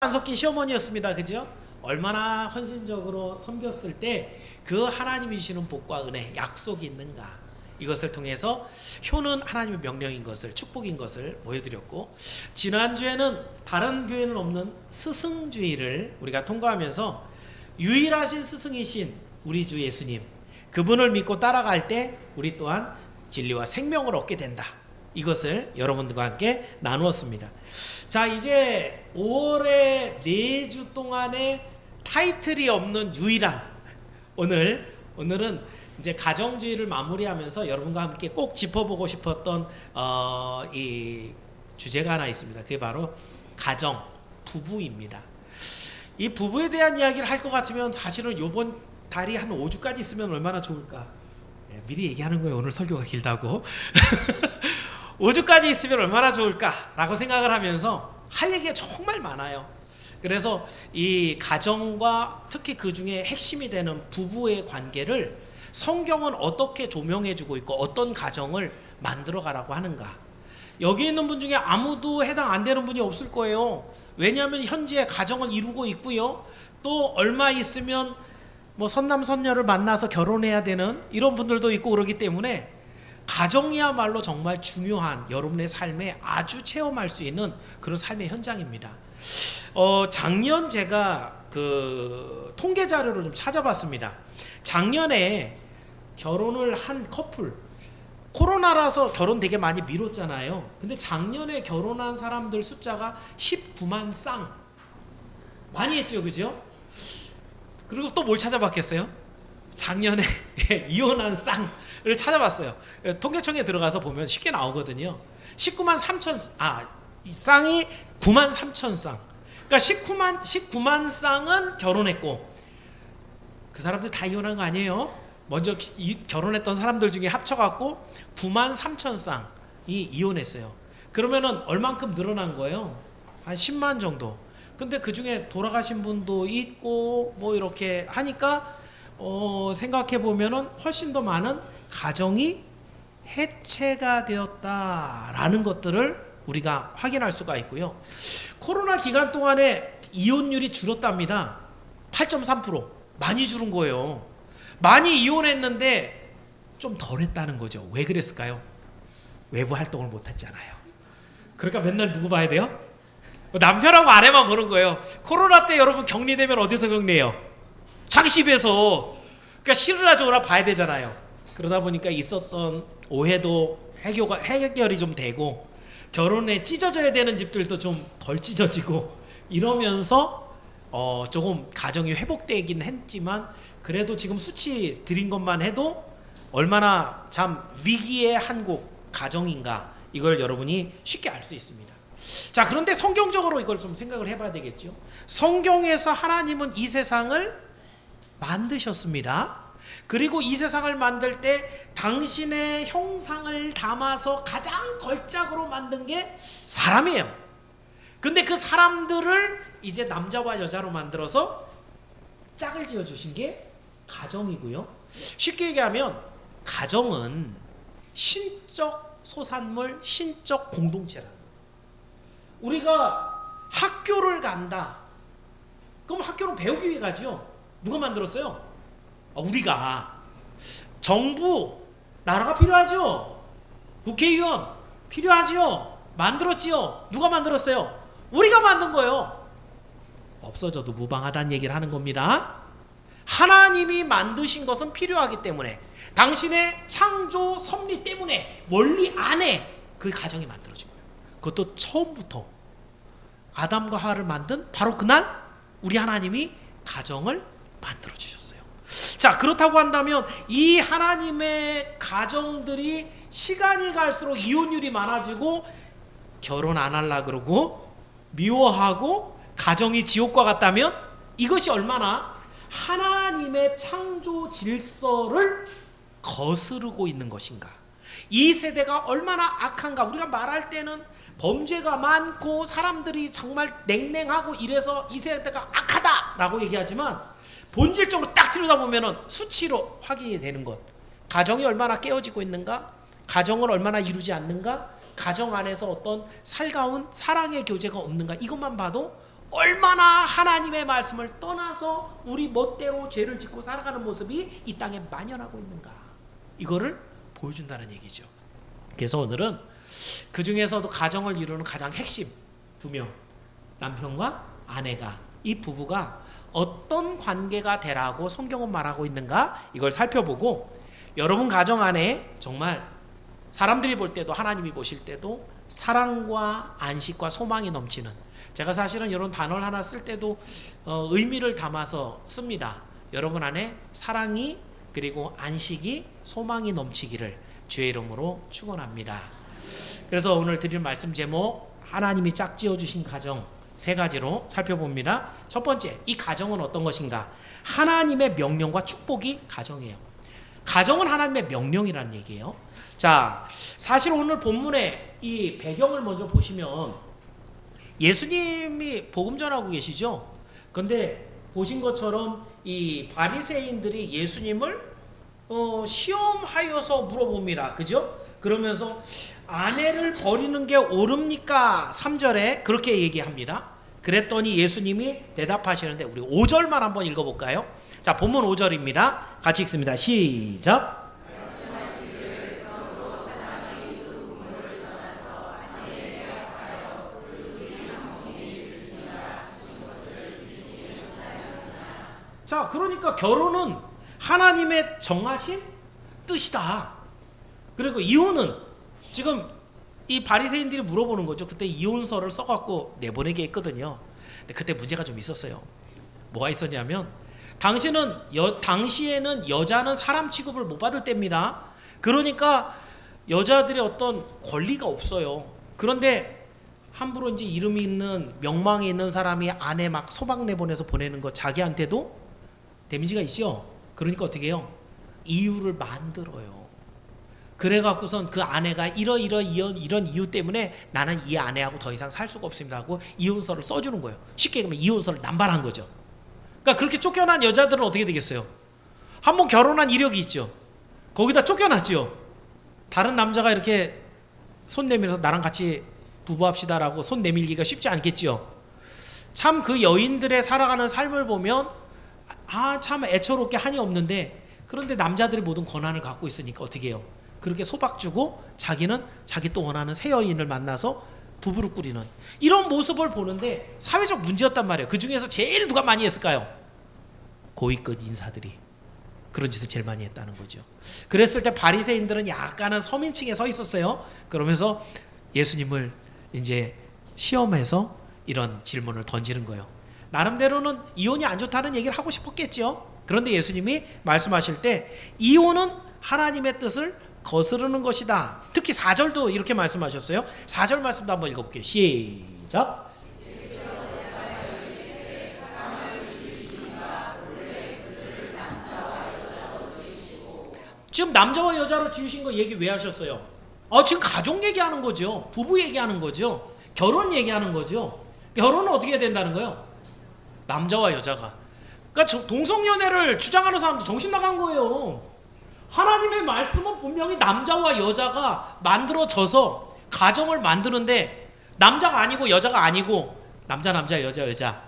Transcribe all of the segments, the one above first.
안 섞인 시어머니였습니다. 그죠? 얼마나 헌신적으로 섬겼을 때 그 하나님이 주시는 복과 은혜, 약속이 있는가, 이것을 통해서 효는 하나님의 명령인 것을, 축복인 것을 보여드렸고, 지난주에는 다른 교회는 없는 스승주의를 우리가 통과하면서 유일하신 스승이신 우리 주 예수님, 그분을 믿고 따라갈 때 우리 또한 진리와 생명을 얻게 된다, 이것을 여러분들과 함께 나누었습니다. 자, 이제 5월의 4주 동안의 타이틀이 없는 유일한 오늘은 이제 가정주의를 마무리하면서 여러분과 함께 꼭 짚어보고 싶었던 이 주제가 하나 있습니다. 그게 바로 가정, 부부입니다. 이 부부에 대한 이야기를 할 것 같으면 사실은 이번 달이 한 5주까지 있으면 얼마나 좋을까. 미리 얘기하는 거예요. 오늘 설교가 길다고. 5주까지 있으면 얼마나 좋을까라고 생각을 하면서 할 얘기가 정말 많아요. 그래서 이 가정과 특히 그 중에 핵심이 되는 부부의 관계를 성경은 어떻게 조명해주고 있고 어떤 가정을 만들어가라고 하는가. 여기 있는 분 중에 아무도 해당 안 되는 분이 없을 거예요. 왜냐하면 현재 가정을 이루고 있고요. 또 얼마 있으면 뭐 선남 선녀를 만나서 결혼해야 되는 이런 분들도 있고 그러기 때문에 가정이야말로 정말 중요한 여러분의 삶에 아주 체험할 수 있는 그런 삶의 현장입니다. 작년 제가 그 통계 자료를 좀 찾아봤습니다. 작년에 결혼을 한 커플, 코로나라서 결혼 되게 많이 미뤘잖아요. 근데 작년에 결혼한 사람들 숫자가 19만 쌍. 많이 했죠, 그죠? 그리고 또 뭘 찾아봤겠어요? 작년에 이혼한 쌍을 찾아봤어요. 통계청에 들어가서 보면 쉽게 나오거든요. 19만 3천, 쌍이 9만 3천 쌍. 그러니까 19만 쌍은 결혼했고, 그 사람들 다 이혼한 거 아니에요? 먼저 결혼했던 사람들 중에 합쳐갖고 9만 3천 쌍이 이혼했어요. 그러면은 얼만큼 늘어난 거예요? 한 10만 정도. 근데 그 중에 돌아가신 분도 있고 뭐 이렇게 하니까 생각해 보면은 훨씬 더 많은 가정이 해체가 되었다라는 것들을 우리가 확인할 수가 있고요. 코로나 기간 동안에 이혼율이 줄었답니다. 8.3%. 많이 줄은 거예요. 많이 이혼했는데 좀 덜했다는 거죠. 왜 그랬을까요? 외부 활동을 못 했잖아요. 그러니까 맨날 누구 봐야 돼요? 남편하고 아내만 보는 거예요. 코로나 때 여러분 격리되면 어디서 격리해요? 자기 집에서. 그러니까 싫으나 좋으나 봐야 되잖아요. 그러다 보니까 있었던 오해도 해결이 좀 되고, 결혼에 찢어져야 되는 집들도 좀 덜 찢어지고 이러면서 조금 가정이 회복되긴 했지만, 그래도 지금 수치 드린 것만 해도 얼마나 참 위기의 한국 가정인가, 이걸 여러분이 쉽게 알 수 있습니다. 자, 그런데 성경적으로 이걸 좀 생각을 해봐야 되겠죠. 성경에서 하나님은 이 세상을 만드셨습니다. 그리고 이 세상을 만들 때 당신의 형상을 담아서 가장 걸작으로 만든 게 사람이에요. 근데 그 사람들을 이제 남자와 여자로 만들어서 짝을 지어주신 게 가정이고요. 쉽게 얘기하면 가정은 신적 소산물, 신적 공동체라. 우리가 학교를 간다. 그럼 학교는 배우기 위해 가죠. 누가 만들었어요? 우리가. 정부, 나라가 필요하죠. 국회의원 필요하죠. 만들었지요. 누가 만들었어요? 우리가 만든 거예요. 없어져도 무방하다는 얘기를 하는 겁니다. 하나님이 만드신 것은 필요하기 때문에, 당신의 창조 섭리 때문에 원리 안에 그 가정이 만들어진 거예요. 그것도 처음부터 아담과 하와를 만든 바로 그날 우리 하나님이 가정을 만들어 주셨어요. 자, 그렇다고 한다면 이 하나님의 가정들이 시간이 갈수록 이혼율이 많아지고 결혼 안 하려고 그러고 미워하고 가정이 지옥과 같다면, 이것이 얼마나 하나님의 창조 질서를 거스르고 있는 것인가. 이 세대가 얼마나 악한가. 우리가 말할 때는 범죄가 많고 사람들이 정말 냉랭하고 이래서 이 세대가 악하다라고 얘기하지만, 본질적으로 딱 들여다보면 수치로 확인이 되는 것. 가정이 얼마나 깨어지고 있는가, 가정을 얼마나 이루지 않는가, 가정 안에서 어떤 살가운 사랑의 교제가 없는가, 이것만 봐도 얼마나 하나님의 말씀을 떠나서 우리 멋대로 죄를 짓고 살아가는 모습이 이 땅에 만연하고 있는가, 이거를 보여준다는 얘기죠. 그래서 오늘은 그 중에서도 가정을 이루는 가장 핵심 두 명, 남편과 아내가, 이 부부가 어떤 관계가 되라고 성경은 말하고 있는가, 이걸 살펴보고, 여러분 가정 안에 정말 사람들이 볼 때도 하나님이 보실 때도 사랑과 안식과 소망이 넘치는, 제가 사실은 이런 단어를 하나 쓸 때도 의미를 담아서 씁니다. 여러분 안에 사랑이, 그리고 안식이, 소망이 넘치기를 주의 이름으로 축원합니다. 그래서 오늘 드릴 말씀 제목, 하나님이 짝지어 주신 가정 세 가지로 살펴봅니다. 첫 번째, 이 가정은 어떤 것인가? 하나님의 명령과 축복이 가정이에요. 가정은 하나님의 명령이라는 얘기예요. 자, 사실 오늘 본문의 이 배경을 먼저 보시면 예수님이 복음 전하고 계시죠. 근데 보신 것처럼 이 바리새인들이 예수님을 시험하여서 물어봅니다. 그죠? 그러면서 아내를 버리는 게 옳습니까? 3절에 그렇게 얘기합니다. 그랬더니 예수님이 대답하시는데, 우리 5절만 한번 읽어볼까요? 자, 본문 5절입니다. 같이 읽습니다. 시작. 자, 그러니까 결혼은 하나님의 정하신 뜻이다. 그리고 이혼은 지금 이 바리새인들이 물어보는 거죠. 그때 이혼서를 써갖고 내보내게 했거든요. 근데 그때 문제가 좀 있었어요. 뭐가 있었냐면, 당시에는 여자는 사람 취급을 못 받을 때입니다. 그러니까 여자들의 어떤 권리가 없어요. 그런데 함부로 이제 이름이 있는, 명망이 있는 사람이 아내 막 소방 내보내서 보내는 거, 자기한테도 데미지가 있죠. 그러니까 어떻게 해요? 이유를 만들어요. 그래갖고선 그 아내가 이런 이유 때문에 나는 이 아내하고 더 이상 살 수가 없습니다 하고 이혼서를 써주는 거예요. 쉽게 얘기하면 이혼서를 남발한 거죠. 그러니까 그렇게 쫓겨난 여자들은 어떻게 되겠어요? 한번 결혼한 이력이 있죠. 거기다 쫓겨났죠. 다른 남자가 이렇게 손 내밀어서 나랑 같이 부부합시다라고 손 내밀기가 쉽지 않겠죠. 참 그 여인들의 살아가는 삶을 보면 참 애처롭게 한이 없는데, 그런데 남자들이 모든 권한을 갖고 있으니까 어떻게 해요? 그렇게 소박 주고 자기는 자기 또 원하는 새 여인을 만나서 부부를 꾸리는 이런 모습을 보는데 사회적 문제였단 말이에요. 그 중에서 제일 누가 많이 했을까요? 고위급 인사들이 그런 짓을 제일 많이 했다는 거죠. 그랬을 때 바리새인들은 약간은 서민층에 서 있었어요. 그러면서 예수님을 이제 시험해서 이런 질문을 던지는 거예요. 나름대로는 이혼이 안 좋다는 얘기를 하고 싶었겠죠. 그런데 예수님이 말씀하실 때 이혼은 하나님의 뜻을 거스르는 것이다. 특히 4절도 이렇게 말씀하셨어요. 4절 말씀도 한번 읽어볼게요. 시작. 지금 남자와 여자로 지으신 거 얘기 왜 하셨어요? 지금 가족 얘기하는 거죠. 부부 얘기하는 거죠. 결혼 얘기하는 거죠. 결혼은 어떻게 해야 된다는 거예요? 남자와 여자가. 그러니까 동성연애를 주장하는 사람도 정신 나간 거예요. 하나님의 말씀은 분명히 남자와 여자가 만들어져서 가정을 만드는데, 남자가 아니고 여자가 아니고 남자 여자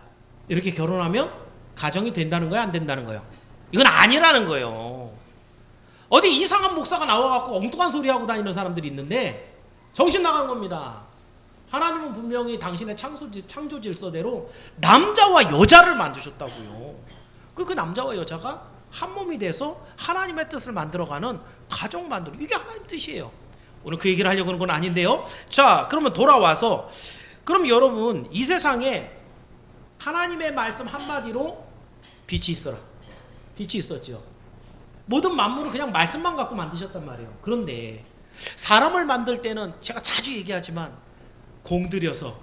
이렇게 결혼하면 가정이 된다는 거야, 안 된다는 거예요? 이건 아니라는 거예요. 어디 이상한 목사가 나와갖고 엉뚱한 소리 하고 다니는 사람들이 있는데 정신 나간 겁니다. 하나님은 분명히 당신의 창조 질서대로 남자와 여자를 만드셨다고요. 그 남자와 여자가 한 몸이 돼서 하나님의 뜻을 만들어가는 가정 만들고, 이게 하나님 뜻이에요. 오늘 그 얘기를 하려고 하는 건 아닌데요. 자, 그러면 돌아와서, 그럼 여러분 이 세상에 하나님의 말씀 한마디로 빛이 있어라. 빛이 있었죠. 모든 만물을 그냥 말씀만 갖고 만드셨단 말이에요. 그런데 사람을 만들 때는 제가 자주 얘기하지만 공들여서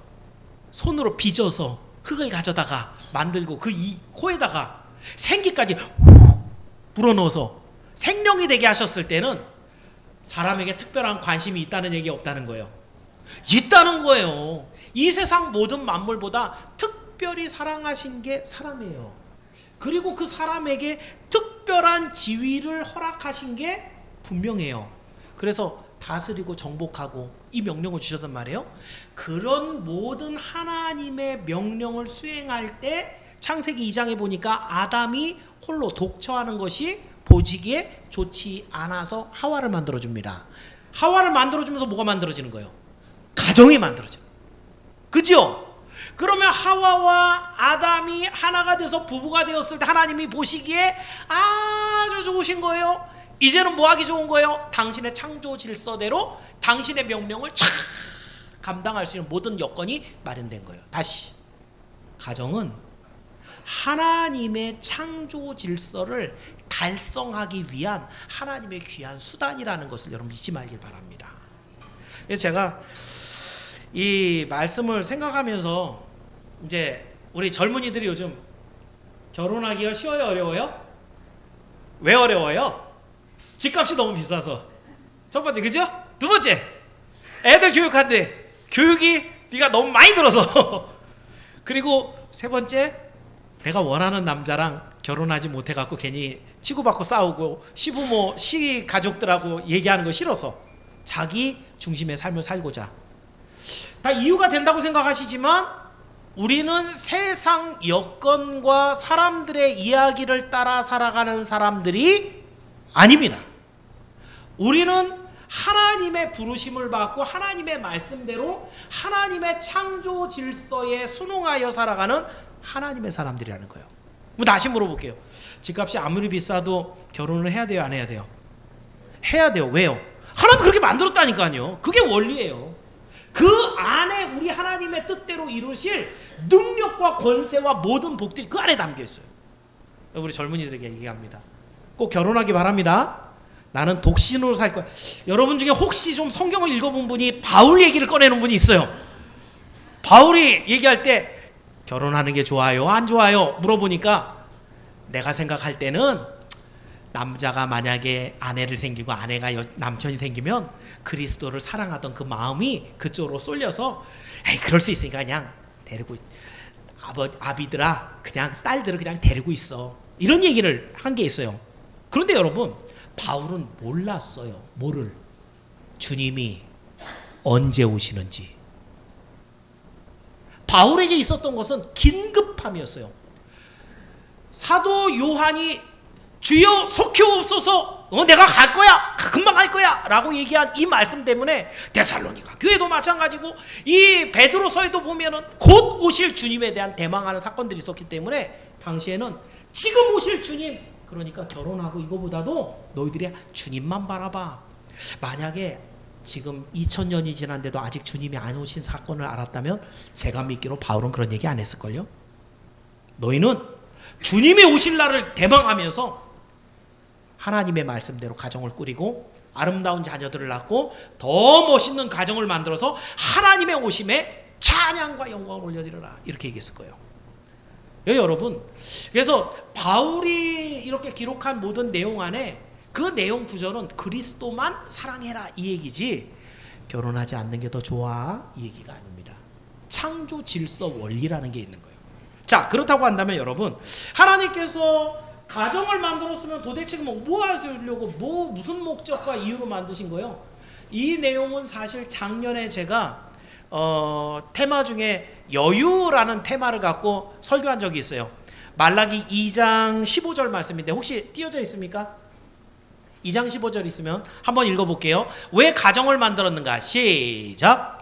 손으로 빚어서 흙을 가져다가 만들고 그 이 코에다가 생기까지 불어넣어서 생명이 되게 하셨을 때는 사람에게 특별한 관심이 있다는 얘기 없다는 거예요. 있다는 거예요. 이 세상 모든 만물보다 특별히 사랑하신 게 사람이에요. 그리고 그 사람에게 특별한 지위를 허락하신 게 분명해요. 그래서 다스리고 정복하고 이 명령을 주셨단 말이에요. 그런 모든 하나님의 명령을 수행할 때 창세기 2장에 보니까 아담이 홀로 독처하는 것이 보지기에 좋지 않아서 하와를 만들어줍니다. 하와를 만들어주면서 뭐가 만들어지는 거예요? 가정이 만들어져요. 그죠? 그러면 하와와 아담이 하나가 돼서 부부가 되었을 때 하나님이 보시기에 아주 좋으신 거예요. 이제는 뭐 하기 좋은 거예요? 당신의 창조 질서대로 당신의 명령을 쫙 감당할 수 있는 모든 여건이 마련된 거예요. 다시, 가정은 하나님의 창조 질서를 달성하기 위한 하나님의 귀한 수단이라는 것을 여러분 잊지 말길 바랍니다. 그래서 제가 이 말씀을 생각하면서 이제 우리 젊은이들이 요즘 결혼하기가 쉬워요, 어려워요? 왜 어려워요? 집값이 너무 비싸서. 첫 번째, 그죠? 두 번째, 애들 교육하는데 교육비가 너무 많이 들어서. 그리고 세 번째, 내가 원하는 남자랑 결혼하지 못해갖고 괜히 치고받고 싸우고 시부모, 시가족들하고 얘기하는 거 싫어서 자기 중심의 삶을 살고자. 다 이유가 된다고 생각하시지만 우리는 세상 여건과 사람들의 이야기를 따라 살아가는 사람들이 아닙니다. 우리는 하나님의 부르심을 받고 하나님의 말씀대로 하나님의 창조 질서에 순응하여 살아가는 하나님의 사람들이라는 거예요. 다시 물어볼게요. 집값이 아무리 비싸도 결혼을 해야 돼요, 안 해야 돼요? 해야 돼요. 왜요? 하나님 그렇게 만들었다니까요. 그게 원리예요. 그 안에 우리 하나님의 뜻대로 이루실 능력과 권세와 모든 복들이 그 안에 담겨 있어요. 우리 젊은이들에게 얘기합니다. 꼭 결혼하기 바랍니다. 나는 독신으로 살 거야. 여러분 중에 혹시 좀 성경을 읽어본 분이 바울 얘기를 꺼내는 분이 있어요. 바울이 얘기할 때 결혼하는 게 좋아요, 안 좋아요? 물어보니까 내가 생각할 때는 남자가 만약에 아내를 생기고 아내가 남편이 생기면 그리스도를 사랑하던 그 마음이 그쪽으로 쏠려서 에이 그럴 수 있으니까 그냥 데리고 아비들아 그냥 딸들을 그냥 데리고 있어. 이런 얘기를 한 게 있어요. 그런데 여러분 바울은 몰랐어요. 뭐를? 주님이 언제 오시는지. 바울에게 있었던 것은 긴급함이었어요. 사도 요한이 주여 속히옵소서 내가 갈 거야 금방 갈 거야 라고 얘기한 이 말씀 때문에 데살로니가 교회도 마찬가지고 이 베드로서에도 보면은 곧 오실 주님에 대한 대망하는 사건들이 있었기 때문에 당시에는 지금 오실 주님, 그러니까 결혼하고 이거보다도 너희들이 주님만 바라봐. 만약에 지금 2000년이 지났는데도 아직 주님이 안 오신 사건을 알았다면 제가 믿기로 바울은 그런 얘기 안 했을걸요. 너희는 주님이 오실 날을 대망하면서 하나님의 말씀대로 가정을 꾸리고 아름다운 자녀들을 낳고 더 멋있는 가정을 만들어서 하나님의 오심에 찬양과 영광을 올려드려라 이렇게 얘기했을 거예요. 여러분, 그래서 바울이 이렇게 기록한 모든 내용 안에 그 내용 구절은 그리스도만 사랑해라 이 얘기지 결혼하지 않는 게 더 좋아 이 얘기가 아닙니다. 창조 질서 원리라는 게 있는 거예요. 자, 그렇다고 한다면 여러분, 하나님께서 가정을 만들었으면 도대체 뭐 하시려고 무슨 목적과 이유로 만드신 거예요? 이 내용은 사실 작년에 제가 테마 중에 여유라는 테마를 갖고 설교한 적이 있어요. 말라기 2장 15절 말씀인데 혹시 띄어져 있습니까? 2장 15절 있으면 한번 읽어볼게요. 왜 가정을 만들었는가? 시작.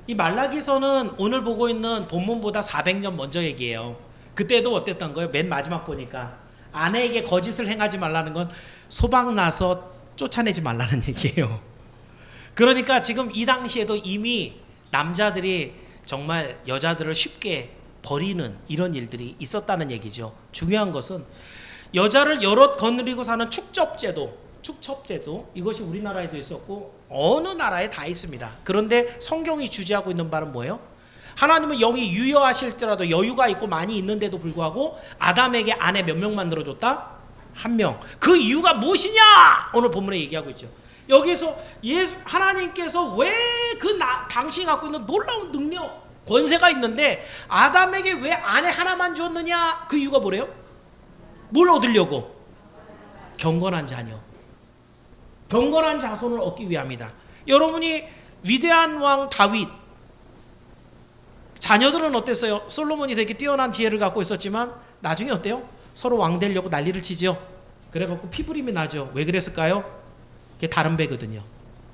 이 말라기서는 오늘 보고 있는 본문보다 400년 먼저 얘기해요. 그때도 어땠던 거예요? 맨 마지막 보니까 아내에게 거짓을 행하지 말라는 건 소방 나서 쫓아내지 말라는 얘기예요. 그러니까 지금 이 당시에도 이미 남자들이 정말 여자들을 쉽게 버리는 이런 일들이 있었다는 얘기죠. 중요한 것은 여자를 여럿 거느리고 사는 축첩제도 이것이 우리나라에도 있었고 어느 나라에 다 있습니다. 그런데 성경이 주재하고 있는 바는 뭐예요? 하나님은 영이 유여하실지라도 여유가 있고 많이 있는데도 불구하고 아담에게 아내 몇 명 만들어줬다? 한 명. 그 이유가 무엇이냐? 오늘 본문에 얘기하고 있죠. 여기서 하나님께서 왜 당신이 갖고 있는 놀라운 능력, 권세가 있는데 아담에게 왜 아내 하나만 주었느냐? 그 이유가 뭐래요? 뭘 얻으려고? 경건한 자녀, 경건한 자손을 얻기 위함이다. 여러분이 위대한 왕 다윗, 자녀들은 어땠어요? 솔로몬이 되게 뛰어난 지혜를 갖고 있었지만 나중에 어때요? 서로 왕 되려고 난리를 치죠. 그래갖고 피부림이 나죠. 왜 그랬을까요? 그게 다른 배거든요.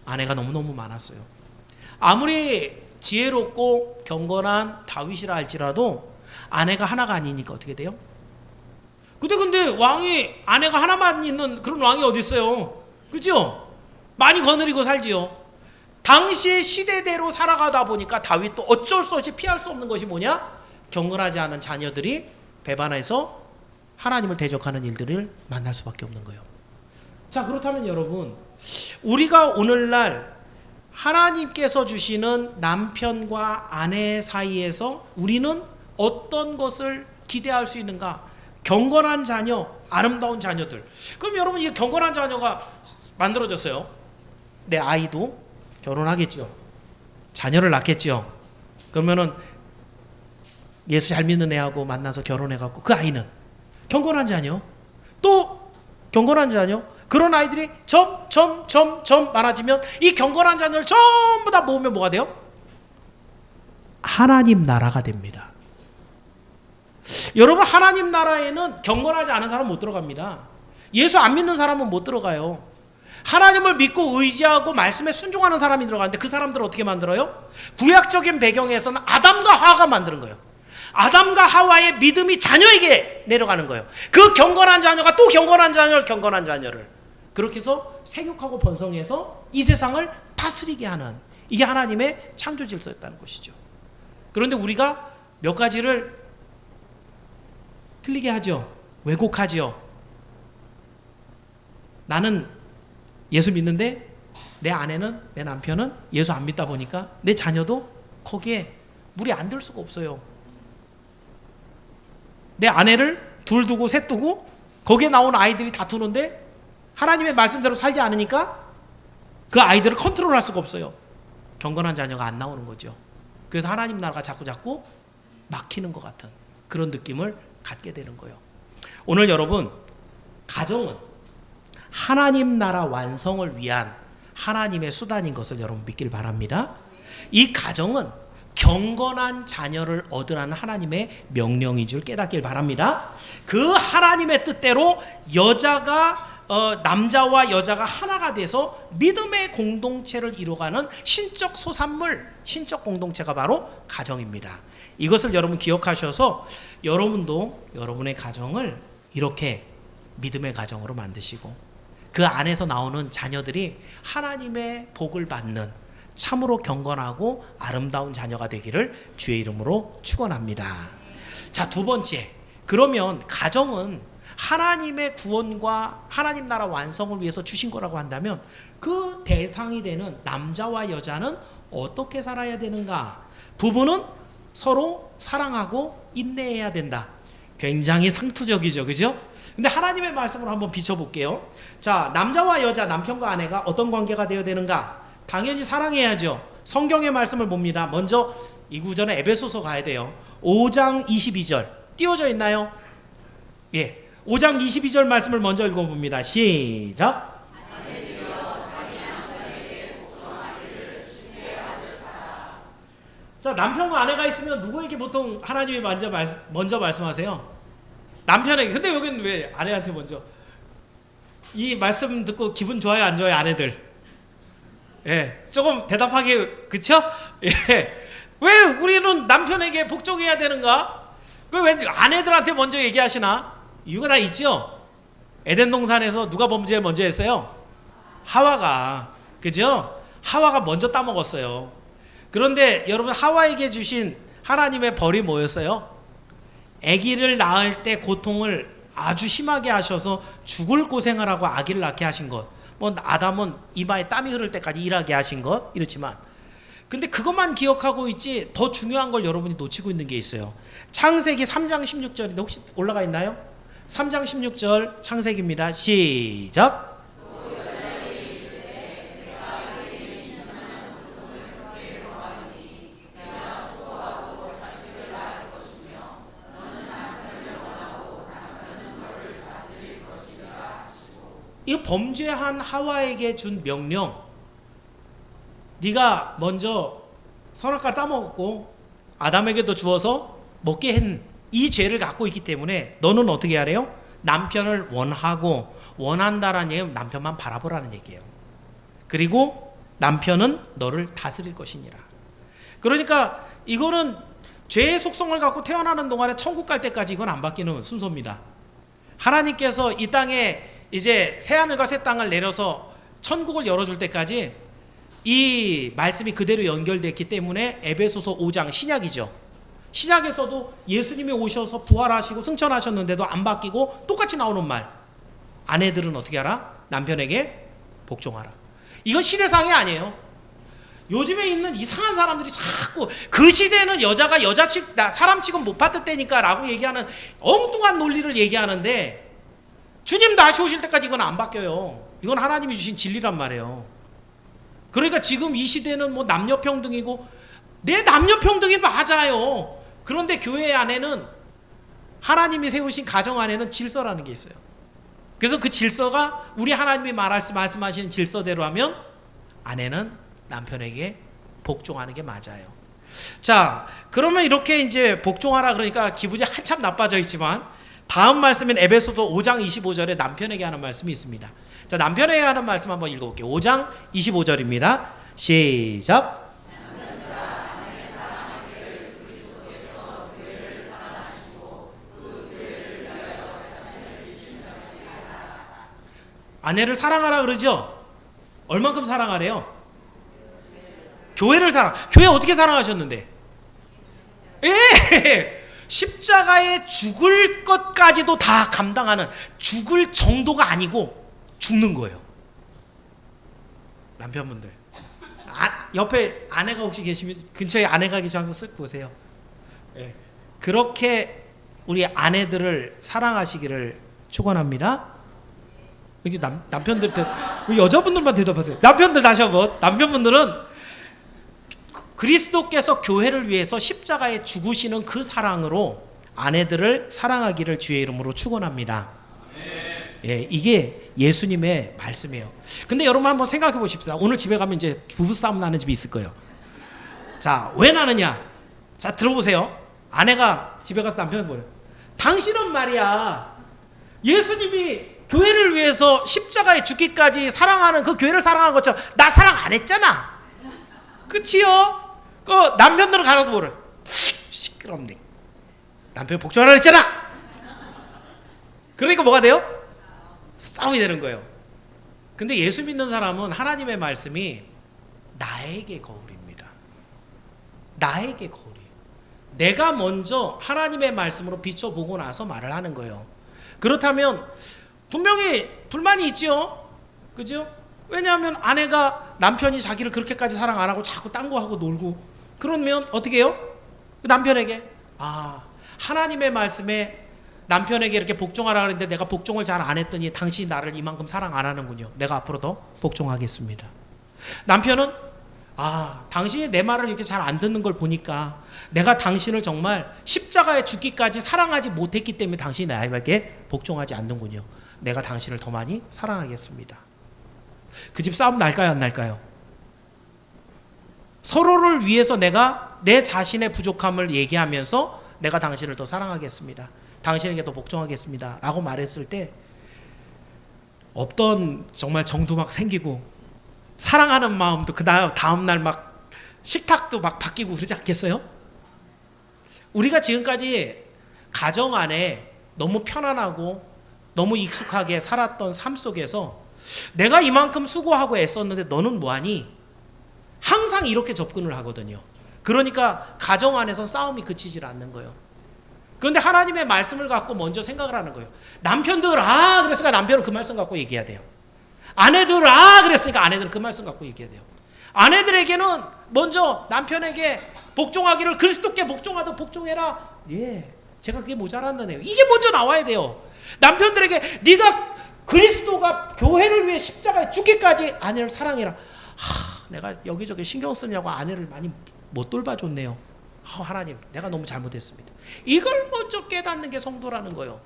아내가 너무너무 많았어요. 아무리 지혜롭고 경건한 다윗이라 할지라도 아내가 하나가 아니니까 어떻게 돼요? 근데 왕이 아내가 하나만 있는 그런 왕이 어디 있어요? 그죠? 많이 거느리고 살지요. 당시의 시대대로 살아가다 보니까 다윗도 어쩔 수 없이 피할 수 없는 것이 뭐냐? 경건하지 않은 자녀들이 배반해서 하나님을 대적하는 일들을 만날 수밖에 없는 거예요. 자, 그렇다면 여러분, 우리가 오늘날 하나님께서 주시는 남편과 아내 사이에서 우리는 어떤 것을 기대할 수 있는가? 경건한 자녀, 아름다운 자녀들. 그럼 여러분, 이 경건한 자녀가 만들어졌어요. 내 아이도 결혼하겠죠. 자녀를 낳겠죠. 그러면은 예수 잘 믿는 애하고 만나서 결혼해갖고 그 아이는 경건한 자녀, 또 경건한 자녀, 그런 아이들이 점 많아지면 이 경건한 자녀를 전부 다 모으면 뭐가 돼요? 하나님 나라가 됩니다. 여러분, 하나님 나라에는 경건하지 않은 사람은 못 들어갑니다. 예수 안 믿는 사람은 못 들어가요. 하나님을 믿고 의지하고 말씀에 순종하는 사람이 들어가는데 그 사람들을 어떻게 만들어요? 구약적인 배경에서는 아담과 하와가 만드는 거예요. 아담과 하와의 믿음이 자녀에게 내려가는 거예요. 그 경건한 자녀가 또 경건한 자녀를 그렇게 해서 생육하고 번성해서 이 세상을 다스리게 하는, 이게 하나님의 창조 질서였다는 것이죠. 그런데 우리가 몇 가지를 틀리게 하죠. 왜곡하죠. 나는 예수 믿는데 내 아내는, 내 남편은 예수 안 믿다 보니까 내 자녀도 거기에 물이 안 들 수가 없어요. 내 아내를 둘 두고 셋 두고 거기에 나온 아이들이 다투는데 하나님의 말씀대로 살지 않으니까 그 아이들을 컨트롤할 수가 없어요. 경건한 자녀가 안 나오는 거죠. 그래서 하나님 나라가 자꾸 막히는 것 같은 그런 느낌을 갖게 되는 거예요. 오늘 여러분, 가정은 하나님 나라 완성을 위한 하나님의 수단인 것을 여러분 믿길 바랍니다. 이 가정은 경건한 자녀를 얻으라는 하나님의 명령인 줄 깨닫길 바랍니다. 그 하나님의 뜻대로 남자와 여자가 하나가 돼서 믿음의 공동체를 이루어가는 신적 소산물, 신적 공동체가 바로 가정입니다. 이것을 여러분 기억하셔서 여러분도 여러분의 가정을 이렇게 믿음의 가정으로 만드시고 그 안에서 나오는 자녀들이 하나님의 복을 받는 참으로 경건하고 아름다운 자녀가 되기를 주의 이름으로 축원합니다. 자, 두 번째, 그러면 가정은 하나님의 구원과 하나님 나라 완성을 위해서 주신 거라고 한다면 그 대상이 되는 남자와 여자는 어떻게 살아야 되는가? 부부는 서로 사랑하고 인내해야 된다. 굉장히 상투적이죠, 그죠? 근데 하나님의 말씀으로 한번 비춰볼게요. 자, 남자와 여자, 남편과 아내가 어떤 관계가 되어야 되는가? 당연히 사랑해야죠. 성경의 말씀을 봅니다. 먼저 이 구절은 에베소서 가야 돼요. 5장 22절 띄워져 있나요? 예, 5장 22절 말씀을 먼저 읽어봅니다. 시작. 자, 남편과 아내가 있으면 누구에게 보통 하나님이 먼저 말씀하세요? 남편에게. 근데 여기는 왜 아내한테 먼저? 이 말씀 듣고 기분 좋아요, 안 좋아요, 아내들? 예, 조금 대답하기, 그쵸? 예. 왜 우리는 남편에게 복종해야 되는가? 왜 아내들한테 먼저 얘기하시나? 이유가 다 있죠? 에덴 동산에서 누가 범죄 먼저 했어요? 하와가. 그죠? 하와가 먼저 따먹었어요. 그런데 여러분, 하와에게 주신 하나님의 벌이 뭐였어요? 아기를 낳을 때 고통을 아주 심하게 하셔서 죽을 고생을 하고 아기를 낳게 하신 것. 뭐 아담은 이마에 땀이 흐를 때까지 일하게 하신 것, 이렇지만 근데 그것만 기억하고 있지 더 중요한 걸 여러분이 놓치고 있는 게 있어요. 창세기 3장 16절인데 혹시 올라가 있나요? 3장 16절 창세기입니다. 시작. 이 범죄한 하와에게 준 명령, 네가 먼저 선악과를 따먹었고 아담에게도 주어서 먹게 한 이 죄를 갖고 있기 때문에 너는 어떻게 하래요? 남편을 원하고, 원한다라는 얘기는 남편만 바라보라는 얘기예요. 그리고 남편은 너를 다스릴 것이니라. 그러니까 이거는 죄의 속성을 갖고 태어나는 동안에 천국 갈 때까지 이건 안 바뀌는 순서입니다. 하나님께서 이 땅에 이제 새하늘과 새 땅을 내려서 천국을 열어줄 때까지 이 말씀이 그대로 연결됐기 때문에 에베소서 5장 신약이죠. 신약에서도 예수님이 오셔서 부활하시고 승천하셨는데도 안 바뀌고 똑같이 나오는 말. 아내들은 어떻게 하라? 남편에게 복종하라. 이건 시대상이 아니에요. 요즘에 있는 이상한 사람들이 자꾸 그 시대는 여자가 사람 취급 못 받을 때니까 라고 얘기하는 엉뚱한 논리를 얘기하는데, 주님 다시 오실 때까지 이건 안 바뀌어요. 이건 하나님이 주신 진리란 말이에요. 그러니까 지금 이 시대는 뭐 남녀평등이고, 내 남녀평등이 맞아요. 그런데 교회 안에는, 하나님이 세우신 가정 안에는 질서라는 게 있어요. 그래서 그 질서가 우리 하나님이 말씀하시는 질서대로 하면 아내는 남편에게 복종하는 게 맞아요. 자, 그러면 이렇게 이제 복종하라 그러니까 기분이 한참 나빠져 있지만, 다음 말씀인 에베소서 5장 25절에 남편에게 하는 말씀이 있습니다. 자, 남편에게 하는 말씀 한번 읽어볼게요. 5장 25절입니다. 시작. 아내를 사랑하라 그러죠? 얼만큼 사랑하래요? 교회를 교회 어떻게 사랑하셨는데? 십자가에 죽을 것까지도 다 감당하는, 죽을 정도가 아니고 죽는 거예요. 남편분들, 옆에 아내가 혹시 계시면, 근처에 아내가 계시면 한번 쓱 보세요. 그렇게 우리 아내들을 사랑하시기를 축원합니다. 여기 남편들, 여자분들만 대답하세요. 남편들 다시 한번. 남편분들은 그리스도께서 교회를 위해서 십자가에 죽으시는 그 사랑으로 아내들을 사랑하기를 주의 이름으로 축원합니다. 이게 예수님의 말씀이에요. 근데 여러분 한번 생각해 보십시오. 오늘 집에 가면 이제 부부싸움 나는 집이 있을 거예요. 자, 왜 나느냐? 자, 들어보세요. 아내가 집에 가서 남편을 보래요. 당신은 말이야, 예수님이 교회를 위해서 십자가에 죽기까지 사랑하는 그 교회를 사랑하는 것처럼 나 사랑 안 했잖아. 그치요? 그 남편들은 가서 뭐래? 시끄럽네. 남편 복종하라 했잖아. 그러니까 뭐가 돼요? 싸움이 되는 거예요. 근데 예수 믿는 사람은 하나님의 말씀이 나에게 거울입니다. 나에게 거울이에요. 내가 먼저 하나님의 말씀으로 비춰보고 나서 말을 하는 거예요. 그렇다면 분명히 불만이 있죠. 그죠? 왜냐하면 아내가, 남편이 자기를 그렇게까지 사랑 안 하고 자꾸 딴 거 하고 놀고, 그러면 어떻게 해요? 남편에게, 하나님의 말씀에 남편에게 이렇게 복종하라 그랬는데 내가 복종을 잘 안 했더니 당신이 나를 이만큼 사랑 안 하는군요. 내가 앞으로 더 복종하겠습니다. 남편은 당신이 내 말을 이렇게 잘 안 듣는 걸 보니까 내가 당신을 정말 십자가에 죽기까지 사랑하지 못했기 때문에 당신이 나에게 복종하지 않는군요. 내가 당신을 더 많이 사랑하겠습니다. 그 집 싸움 날까요, 안 날까요? 서로를 위해서 내가 내 자신의 부족함을 얘기하면서 내가 당신을 더 사랑하겠습니다. 당신에게 더 복종하겠습니다. 라고 말했을 때 없던 정말 정도 막 생기고, 사랑하는 마음도 그 다음날 막 식탁도 막 바뀌고 그러지 않겠어요? 우리가 지금까지 가정 안에 너무 편안하고 너무 익숙하게 살았던 삶 속에서 내가 이만큼 수고하고 애썼는데 너는 뭐하니? 항상 이렇게 접근을 하거든요. 그러니까 가정 안에서 싸움이 그치질 않는 거예요. 그런데 하나님의 말씀을 갖고 먼저 생각을 하는 거예요. 남편들 그랬으니까 남편은 그 말씀 갖고 얘기해야 돼요. 아내들 그랬으니까 아내들은 그 말씀 갖고 얘기해야 돼요. 아내들에게는 먼저 남편에게 복종하기를, 그리스도께 복종하듯 복종해라. 제가 그게 모자란다네요. 이게 먼저 나와야 돼요. 남편들에게 네가 그리스도가 교회를 위해 십자가에 죽기까지 아내를 사랑해라. 내가 여기저기 신경 쓰냐고 아내를 많이 못 돌봐줬네요. 하나님, 내가 너무 잘못했습니다. 이걸 먼저 깨닫는 게 성도라는 거예요.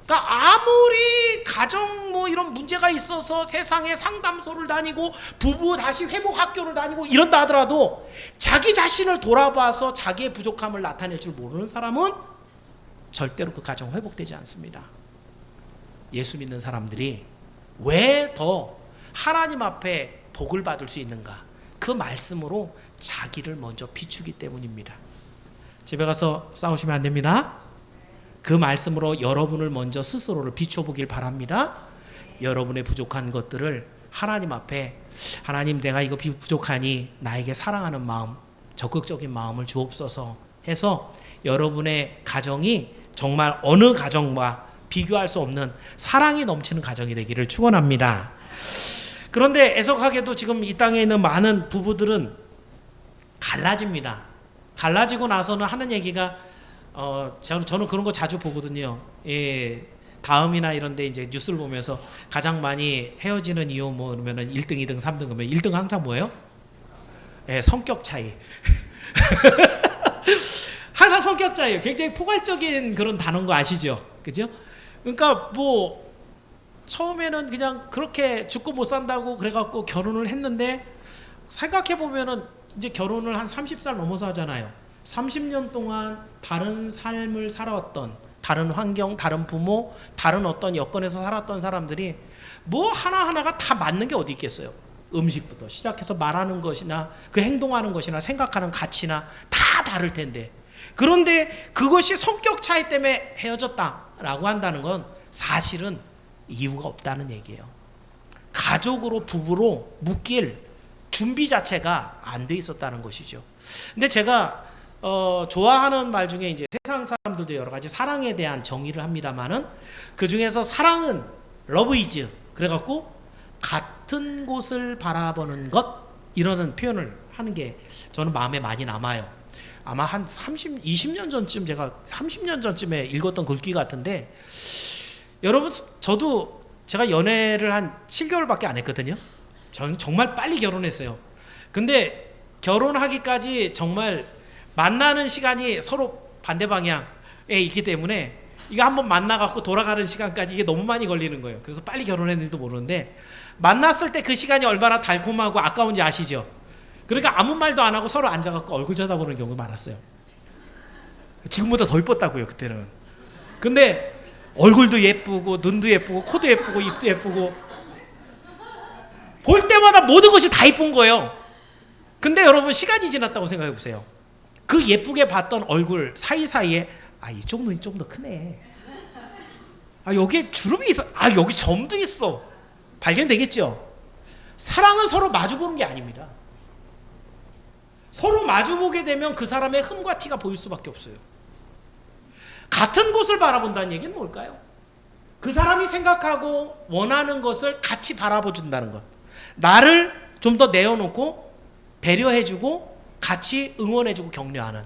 그러니까 아무리 가정 뭐 이런 문제가 있어서 세상에 상담소를 다니고 부부 다시 회복 학교를 다니고 이런다 하더라도 자기 자신을 돌아봐서 자기의 부족함을 나타낼 줄 모르는 사람은 절대로 그 가정 회복되지 않습니다. 예수 믿는 사람들이 왜 더 하나님 앞에 복을 받을 수 있는가? 그 말씀으로 자기를 먼저 비추기 때문입니다. 집에 가서 싸우시면 안 됩니다. 그 말씀으로 여러분을 먼저 스스로를 비춰보길 바랍니다. 여러분의 부족한 것들을 하나님 앞에, 하나님 내가 이거 부족하니 나에게 사랑하는 마음, 적극적인 마음을 주옵소서 해서 여러분의 가정이 정말 어느 가정과 비교할 수 없는 사랑이 넘치는 가정이 되기를 축원합니다. 그런데 애석하게도 지금 이 땅에 있는 많은 부부들은 갈라집니다. 갈라지고 나서는 하는 얘기가 저는 그런 거 자주 보거든요. 예, 다음이나 이런데 이제 뉴스를 보면서 가장 많이 헤어지는 이유 뭐 그러면은 1등, 2등, 3등 그러면 1등 항상 뭐예요? 예, 성격 차이. 항상 성격 차이예요. 굉장히 포괄적인 그런 단어인 거 아시죠? 그죠? 그러니까 뭐 처음에는 그냥 그렇게 죽고 못 산다고 그래갖고 결혼을 했는데 생각해 보면은 이제 결혼을 한 30살 넘어서 하잖아요. 30년 동안 다른 삶을 살아왔던, 다른 환경, 다른 부모, 다른 어떤 여건에서 살았던 사람들이 뭐 하나하나가 다 맞는 게 어디 있겠어요. 음식부터 시작해서 말하는 것이나 그 행동하는 것이나 생각하는 가치나 다 다를 텐데, 그런데 그것이 성격 차이 때문에 헤어졌다라고 한다는 건 사실은 이유가 없다는 얘기예요. 가족으로, 부부로 묶일 준비 자체가 안 돼 있었다는 것이죠. 근데 제가 좋아하는 말 중에 이제 세상 사람들도 여러 가지 사랑에 대한 정의를 합니다만은 그 중에서 사랑은 love is 그래갖고 같은 곳을 바라보는 것, 이러는 표현을 하는 게 저는 마음에 많이 남아요. 아마 한 20년 전쯤 제가 30년 전쯤에 읽었던 글귀 같은데, 여러분 저도 제가 연애를 한 7개월밖에 안 했거든요. 전 정말 빨리 결혼했어요. 근데 결혼하기까지 정말 만나는 시간이 서로 반대 방향에 있기 때문에 이거 한번 만나갖고 돌아가는 시간까지 이게 너무 많이 걸리는 거예요. 그래서 빨리 결혼했는지도 모르는데, 만났을 때 그 시간이 얼마나 달콤하고 아까운지 아시죠? 그러니까 아무 말도 안 하고 서로 앉아갖고 얼굴 쳐다보는 경우가 많았어요. 지금보다 더 이뻤다고요, 그때는. 근데 얼굴도 예쁘고 눈도 예쁘고 코도 예쁘고 입도 예쁘고 볼 때마다 모든 것이 다 이쁜 거예요. 근데 여러분 시간이 지났다고 생각해 보세요. 그 예쁘게 봤던 얼굴 사이사이에 이쪽 눈이 좀 더 크네. 여기에 주름이 있어. 여기 점도 있어. 발견되겠죠? 사랑은 서로 마주보는 게 아닙니다. 서로 마주보게 되면 그 사람의 흠과 티가 보일 수밖에 없어요. 같은 곳을 바라본다는 얘기는 뭘까요? 그 사람이 생각하고 원하는 것을 같이 바라봐준다는 것. 나를 좀 더 내어놓고 배려해주고 같이 응원해주고 격려하는.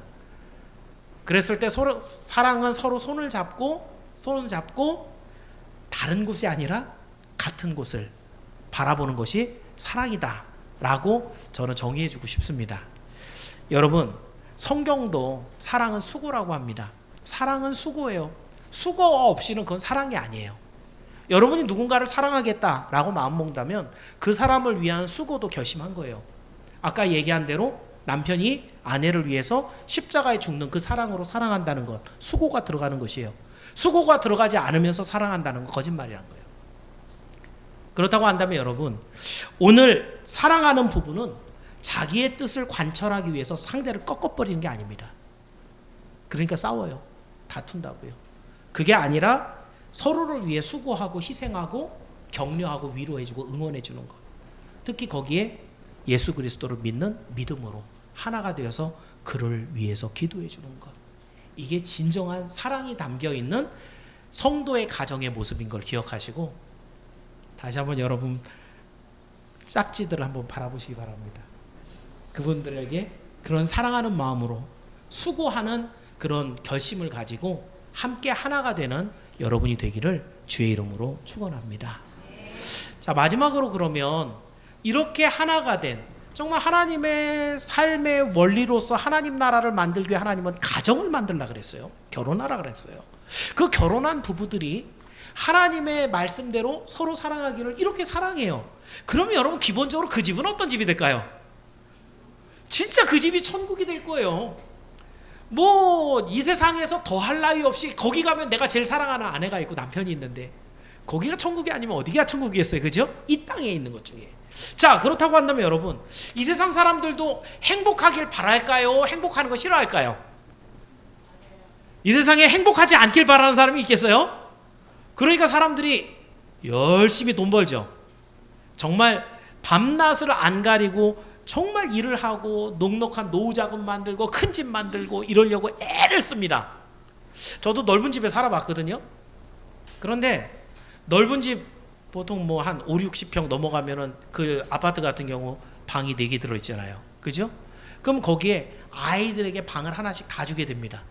그랬을 때 사랑은 서로 손을 잡고 다른 곳이 아니라 같은 곳을 바라보는 것이 사랑이다 라고 저는 정의해주고 싶습니다. 여러분, 성경도 사랑은 수고라고 합니다. 사랑은 수고예요. 수고 없이는 그건 사랑이 아니에요. 여러분이 누군가를 사랑하겠다라고 마음먹는다면 그 사람을 위한 수고도 결심한 거예요. 아까 얘기한 대로 남편이 아내를 위해서 십자가에 죽는 그 사랑으로 사랑한다는 것, 수고가 들어가는 것이에요. 수고가 들어가지 않으면서 사랑한다는 건 거짓말이란 거예요. 그렇다고 한다면 여러분, 오늘 사랑하는 부부는 자기의 뜻을 관철하기 위해서 상대를 꺾어버리는 게 아닙니다. 그러니까 싸워요. 다툰다고요. 그게 아니라 서로를 위해 수고하고 희생하고 격려하고 위로해주고 응원해주는 것. 특히 거기에 예수 그리스도를 믿는 믿음으로 하나가 되어서 그를 위해서 기도해주는 것. 이게 진정한 사랑이 담겨있는 성도의 가정의 모습인 걸 기억하시고, 다시 한번 여러분 짝지들을 한번 바라보시기 바랍니다. 그분들에게 그런 사랑하는 마음으로 수고하는 그런 결심을 가지고 함께 하나가 되는 여러분이 되기를 주의 이름으로 축원합니다. 자, 마지막으로 그러면 이렇게 하나가 된 정말 하나님의 삶의 원리로서 하나님 나라를 만들기 위해 하나님은 가정을 만들라 그랬어요. 결혼하라 그랬어요. 그 결혼한 부부들이 하나님의 말씀대로 서로 사랑하기를 이렇게 사랑해요. 그러면 여러분 기본적으로 그 집은 어떤 집이 될까요? 진짜 그 집이 천국이 될 거예요. 뭐 이 세상에서 더할 나위 없이 거기 가면 내가 제일 사랑하는 아내가 있고 남편이 있는데 거기가 천국이 아니면 어디가 천국이겠어요? 그죠? 이 땅에 있는 것 중에. 자, 그렇다고 한다면 여러분 이 세상 사람들도 행복하길 바랄까요? 행복하는 거 싫어할까요? 이 세상에 행복하지 않길 바라는 사람이 있겠어요? 그러니까 사람들이 열심히 돈 벌죠. 정말 밤낮을 안 가리고 정말 일을 하고 넉넉한 노후 자금 만들고 큰 집 만들고 이러려고 애를 씁니다. 저도 넓은 집에 살아봤거든요. 그런데 넓은 집 보통 뭐 한 5, 60평 넘어가면은 그 아파트 같은 경우 방이 4개 들어있잖아요. 그죠? 그럼 거기에 아이들에게 방을 하나씩 다 주게 됩니다.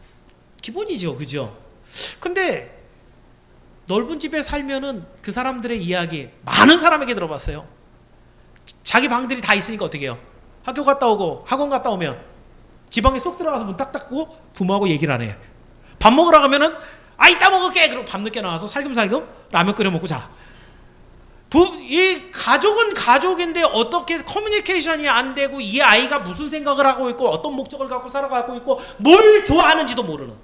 기본이죠. 그죠? 근데 넓은 집에 살면은 그 사람들의 이야기 많은 사람에게 들어봤어요. 자기 방들이 다 있으니까 어떻게 해요? 학교 갔다 오고 학원 갔다 오면 지방에 쏙 들어가서 문 딱 닫고 부모하고 얘기를 안 해요. 밥 먹으러 가면은 이따 먹을게. 그리고 밤늦게 나와서 살금살금 라면 끓여 먹고 자. 이 가족은 가족인데 어떻게 커뮤니케이션이 안 되고 이 아이가 무슨 생각을 하고 있고 어떤 목적을 갖고 살아가고 있고 뭘 좋아하는지도 모르는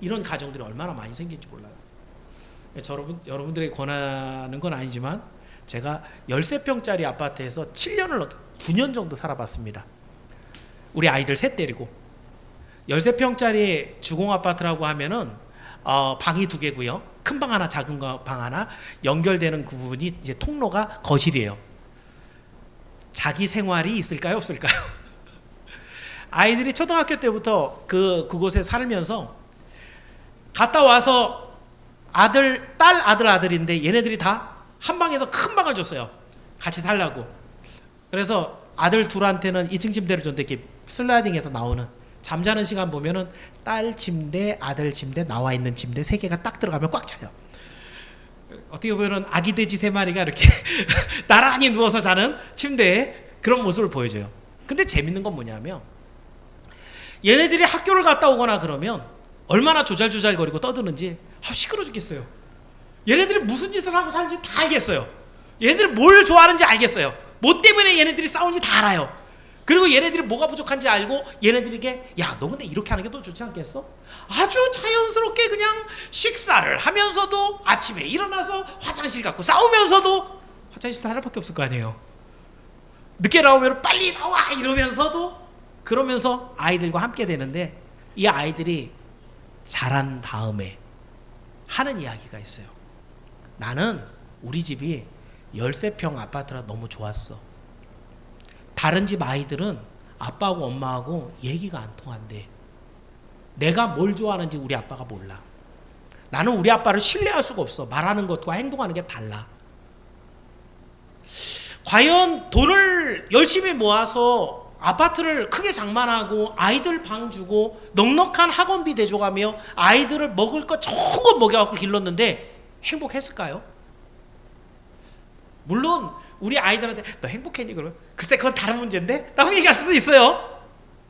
이런 가정들이 얼마나 많이 생긴지 몰라요. 여러분들에게 권하는 건 아니지만 제가 13평짜리 아파트에서 9년 정도 살아봤습니다. 우리 아이들 셋 데리고 13평짜리 주공 아파트라고 하면은 방이 2개고요. 큰 방 하나, 작은 방 하나 연결되는 그 부분이 이제 통로가 거실이에요. 자기 생활이 있을까요, 없을까요? 아이들이 초등학교 때부터 그곳에 살면서 갔다 와서 딸, 아들인데 얘네들이 다 한 방에서 큰 방을 줬어요. 같이 살라고. 그래서 아들 둘한테는 2층 침대를 줬는데 이렇게 슬라이딩해서 나오는 잠자는 시간 보면은 딸 침대, 아들 침대, 나와 있는 침대 3개가 딱 들어가면 꽉 차요. 어떻게 보면은 아기 돼지 3마리가 이렇게 나란히 누워서 자는 침대에 그런 모습을 보여줘요. 근데 재밌는 건 뭐냐면 얘네들이 학교를 갔다 오거나 그러면 얼마나 조잘조잘거리고 떠드는지 시끄러 죽겠어요. 얘네들이 무슨 짓을 하고 사는지 다 알겠어요. 얘네들이 뭘 좋아하는지 알겠어요. 뭐 때문에 얘네들이 싸우는지 다 알아요. 그리고 얘네들이 뭐가 부족한지 알고 얘네들에게 야, 너 근데 이렇게 하는 게 더 좋지 않겠어? 아주 자연스럽게 그냥 식사를 하면서도 아침에 일어나서 화장실 갖고 싸우면서도 화장실도 하나밖에 없을 거 아니에요. 늦게 나오면 빨리 나와 이러면서도 그러면서 아이들과 함께 되는데 이 아이들이 자란 다음에 하는 이야기가 있어요. 나는 우리 집이 13평 아파트라 너무 좋았어. 다른 집 아이들은 아빠하고 엄마하고 얘기가 안 통한대. 내가 뭘 좋아하는지 우리 아빠가 몰라. 나는 우리 아빠를 신뢰할 수가 없어. 말하는 것과 행동하는 게 달라. 과연 돈을 열심히 모아서 아파트를 크게 장만하고 아이들 방 주고 넉넉한 학원비 대줘가며 아이들을 먹을 거 조금 먹여갖고 길렀는데 행복했을까요? 물론 우리 아이들한테 너 행복했니? 그러면 글쎄 그건 다른 문제인데? 라고 얘기할 수도 있어요.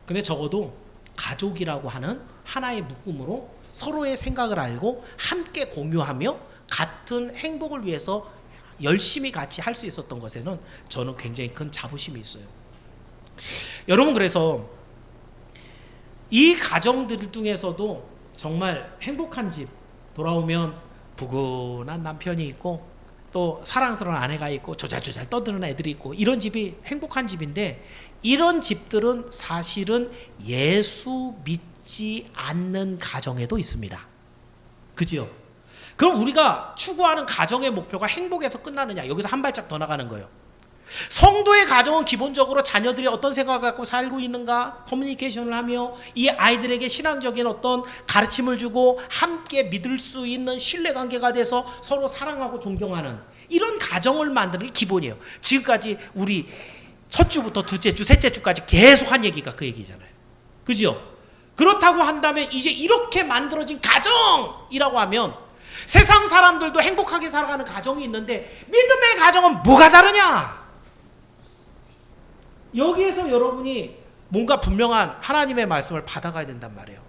근데 적어도 가족이라고 하는 하나의 묶음으로 서로의 생각을 알고 함께 공유하며 같은 행복을 위해서 열심히 같이 할 수 있었던 것에는 저는 굉장히 큰 자부심이 있어요. 여러분, 그래서 이 가정들 중에서도 정말 행복한 집 돌아오면 부근한 남편이 있고 또 사랑스러운 아내가 있고 조잘조잘 떠드는 애들이 있고 이런 집이 행복한 집인데 이런 집들은 사실은 예수 믿지 않는 가정에도 있습니다. 그죠? 그럼 우리가 추구하는 가정의 목표가 행복에서 끝나느냐? 여기서 한 발짝 더 나가는 거예요. 성도의 가정은 기본적으로 자녀들이 어떤 생각을 갖고 살고 있는가 커뮤니케이션을 하며 이 아이들에게 신앙적인 어떤 가르침을 주고 함께 믿을 수 있는 신뢰관계가 돼서 서로 사랑하고 존경하는 이런 가정을 만드는 게 기본이에요. 지금까지 우리 첫 주부터 둘째 주, 셋째 주까지 계속 한 얘기가 그 얘기잖아요. 그죠? 그렇다고 한다면 이제 이렇게 만들어진 가정이라고 하면 세상 사람들도 행복하게 살아가는 가정이 있는데 믿음의 가정은 뭐가 다르냐? 여기에서 여러분이 뭔가 분명한 하나님의 말씀을 받아가야 된단 말이에요.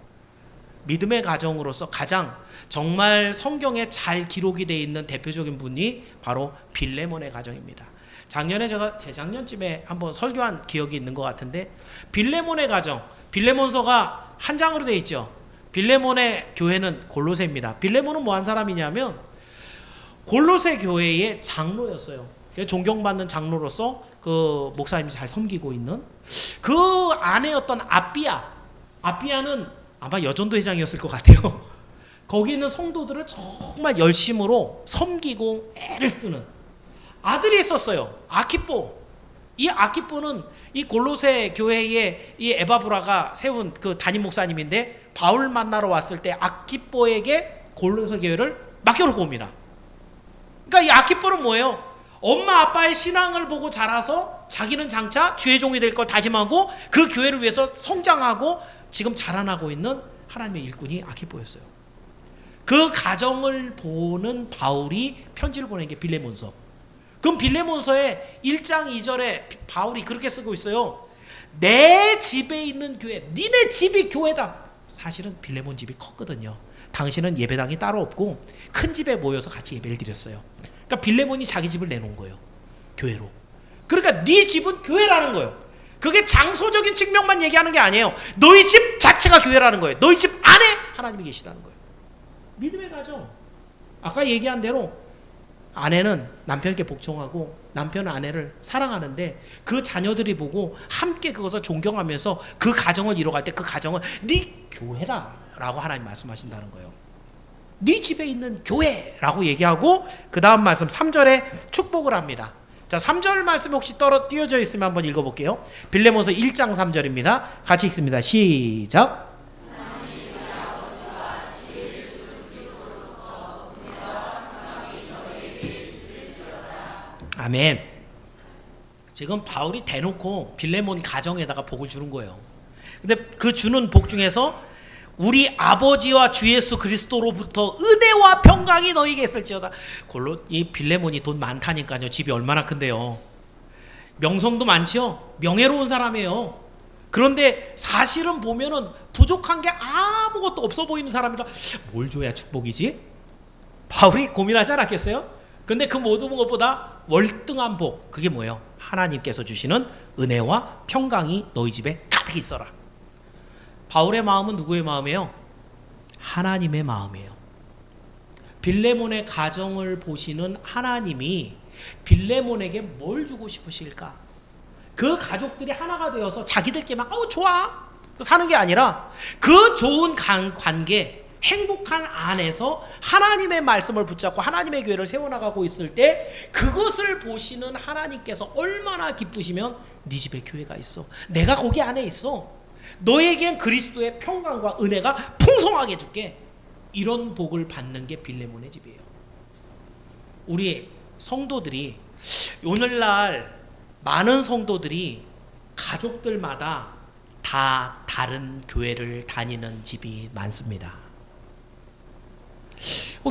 믿음의 가정으로서 가장 정말 성경에 잘 기록이 되어 있는 대표적인 분이 바로 빌레몬의 가정입니다. 작년에 제가 재작년쯤에 한번 설교한 기억이 있는 것 같은데 빌레몬의 가정, 빌레몬서가 한 장으로 되어 있죠. 빌레몬의 교회는 골로새입니다. 빌레몬은 뭐 한 사람이냐면 골로새 교회의 장로였어요. 존경받는 장로로서 그 목사님이 잘 섬기고 있는 그 아내였던 아비아는 아마 여전도 회장이었을 것 같아요. 거기 있는 성도들을 정말 열심으로 섬기고 애를 쓰는 아들이 있었어요. 아키뽀. 이 아키뽀는 이 골로새 교회의 이 에바브라가 세운 그 담임 목사님인데 바울 만나러 왔을 때 아키뽀에게 골로새 교회를 맡겨놓고 옵니다. 그러니까 이 아키뽀는 뭐예요? 엄마 아빠의 신앙을 보고 자라서 자기는 장차 주의 종이 될 걸 다짐하고 그 교회를 위해서 성장하고 지금 자라나고 있는 하나님의 일꾼이 아키뽀였어요. 그 가정을 보는 바울이 편지를 보낸 게 빌레몬서. 그럼 빌레몬서의 1장 2절에 바울이 그렇게 쓰고 있어요. 내 집에 있는 교회, 니네 집이 교회다. 사실은 빌레몬 집이 컸거든요. 당신은 예배당이 따로 없고 큰 집에 모여서 같이 예배를 드렸어요. 그러니까 빌레몬이 자기 집을 내놓은 거예요. 교회로. 그러니까 네 집은 교회라는 거예요. 그게 장소적인 측면만 얘기하는 게 아니에요. 너희 집 자체가 교회라는 거예요. 너희 집 안에 하나님이 계시다는 거예요. 믿음의 가정. 아까 얘기한 대로 아내는 남편에게 복종하고 남편은 아내를 사랑하는데 그 자녀들이 보고 함께 그것을 존경하면서 그 가정을 이뤄갈 때 그 가정은 네 교회라 라고 하나님 말씀하신다는 거예요. 네 집에 있는 교회라고 얘기하고 그 다음 말씀 3절에 축복을 합니다. 자, 3절 말씀 혹시 띄어져 있으면 한번 읽어볼게요. 빌레몬서 1장 3절입니다. 같이 읽습니다. 시작. 아멘. 지금 바울이 대놓고 빌레몬 가정에다가 복을 주는 거예요. 근데 그 주는 복 중에서 우리 아버지와 주 예수 그리스도로부터 은혜와 평강이 너희에게 있을지어다. 이 빌레몬이 돈 많다니까요. 집이 얼마나 큰데요. 명성도 많죠. 명예로운 사람이에요. 그런데 사실은 보면은 부족한 게 아무것도 없어 보이는 사람이라 뭘 줘야 축복이지? 바울이 고민하지 않았겠어요? 근데 그 모든 것보다 월등한 복, 그게 뭐예요? 하나님께서 주시는 은혜와 평강이 너희 집에 가득 있어라. 바울의 마음은 누구의 마음이에요? 하나님의 마음이에요. 빌레몬의 가정을 보시는 하나님이 빌레몬에게 뭘 주고 싶으실까? 그 가족들이 하나가 되어서 자기들끼리만 좋아 사는 게 아니라 그 좋은 관계, 행복한 안에서 하나님의 말씀을 붙잡고 하나님의 교회를 세워나가고 있을 때 그것을 보시는 하나님께서 얼마나 기쁘시면 네 집에 교회가 있어. 내가 거기 안에 있어. 너에겐 그리스도의 평강과 은혜가 풍성하게 줄게. 이런 복을 받는 게 빌레몬의 집이에요. 우리 성도들이 오늘날 많은 성도들이 가족들마다 다 다른 교회를 다니는 집이 많습니다.